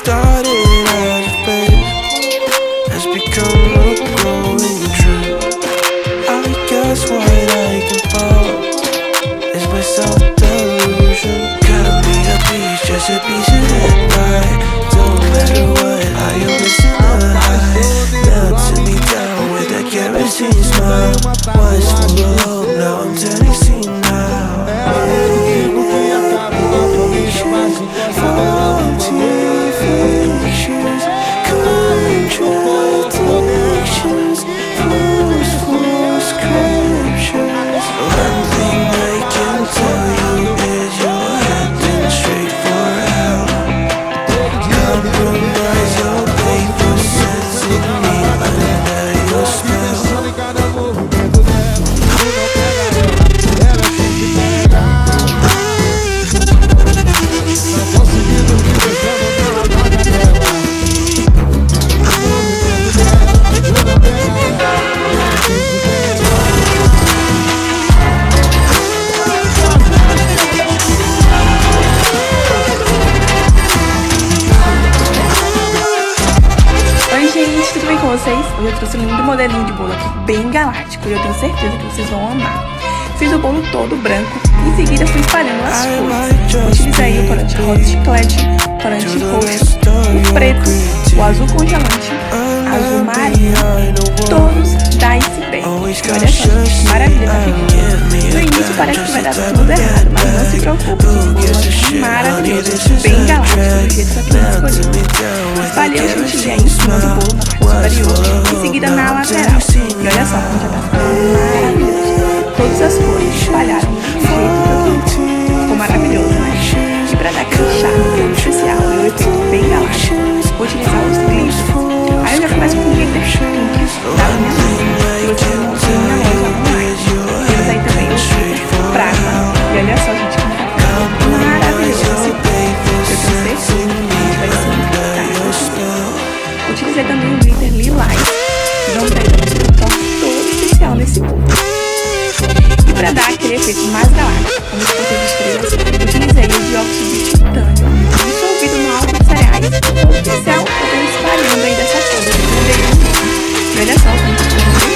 started as a phase has become a growing trend. I guess what I can follow is my self-delusion. Cut me a piece, just a piece of that pie. Don't matter what, I am missing the high. Melting me down with that kerosene smile. Once full of hope, now I'm turning senile. Tudo bem com vocês? Hoje eu trouxe um lindo modelinho de bolo aqui, bem galáctico, e eu tenho certeza que vocês vão amar. Fiz o bolo todo branco e em seguida fui espalhando as cores. Utilizei o corante rosa chiclete, corante roxo, o preto, o azul congelante, azul marinho, todos da Iceberg. Olha só, gente, que maravilha tá ficando. No início parece que vai dar tudo errado, mas não se preocupe, esse bolo é maravilhoso, bem galáctico, do jeito que eu escolhi. Espalhei o chantilly em cima do bolo na parte superior, em seguida na lateral. E olha só como já tá ficando maravilhoso. Todas as cores espalharam do jeito que eu quis. Ficou maravilhoso, né? E pra dar aquele charme bem especial e o efeito bem galáctico, vou utilizar os glitters. Aí eu já começo com o glitter pink da minha mãe, que você encontra na minha loja online. Temos aí também o glitter prata. E olha só, gente, como tá ficando maravilhoso esse bolo. Eu tenho certeza que vai ser incrível. Utilizei também o glitter lilás, que vamos dar um toque todo especial nesse bolo. E para dar aquele efeito mais galáctico, como se fosse de estrelas, utilizei o dióxido de titânio dissolvido no álcool de cereais. O pincel eu venho espalhando aí dessa cor, eu olha só como ficou